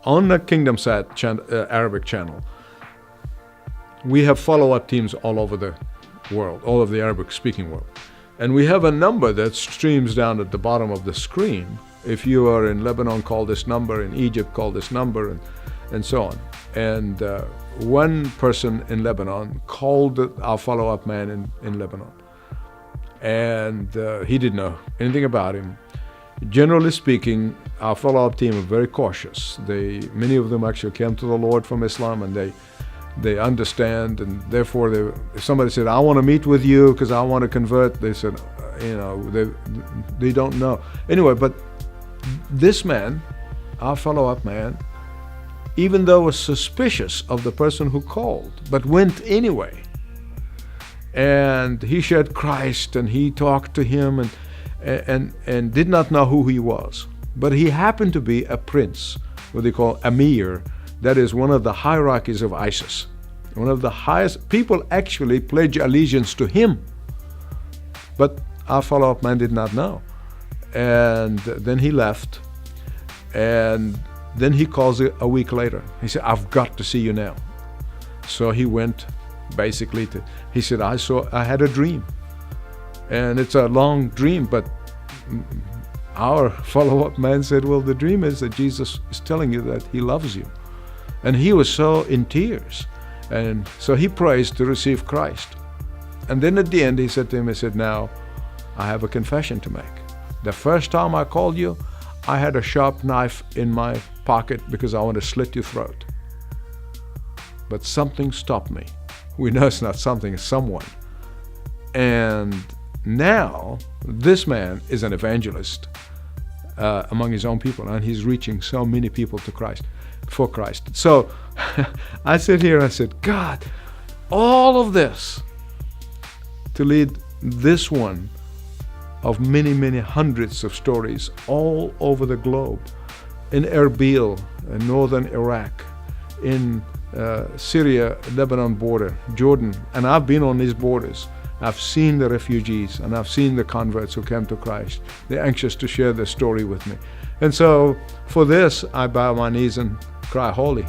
on the Kingdom Sat Arabic channel, we have follow-up teams all over the world, all of the Arabic-speaking world. And we have a number that streams down at the bottom of the screen. If you are in Lebanon, call this number. In Egypt, call this number, and so on. And one person in Lebanon called our follow-up man in Lebanon. And he didn't know anything about him. Generally speaking, our follow-up team are very cautious. Many of them actually came to the Lord from Islam, and they understand, and therefore if somebody said, I want to meet with you because I want to convert, they said, they don't know. Anyway, but this man, our follow-up man, even though was suspicious of the person who called, but went anyway. And he shared Christ, and he talked to him, and did not know who he was. But he happened to be a prince, what they call Amir. That is one of the hierarchies of ISIS. One of the highest people actually pledge allegiance to him. But our follow-up man did not know. And then he left. And then he calls a week later. He said, I've got to see you now. So he went basically he said, I had a dream. And it's a long dream, but our follow-up man said, well, the dream is that Jesus is telling you that he loves you. And he was so in tears. And so he prays to receive Christ. And then at the end, he said to him, he said, now, I have a confession to make. The first time I called you, I had a sharp knife in my pocket because I want to slit your throat. But something stopped me. We know it's not something, it's someone. And now, this man is an evangelist among his own people, and he's reaching so many people to Christ, for Christ. So I sit here and I said, God, all of this to lead this one of many, many hundreds of stories all over the globe, in Erbil, in northern Iraq, in Syria, Lebanon border, Jordan, and I've been on these borders. I've seen the refugees, and I've seen the converts who came to Christ. They're anxious to share their story with me. And so for this, I bow my knees and cry, holy.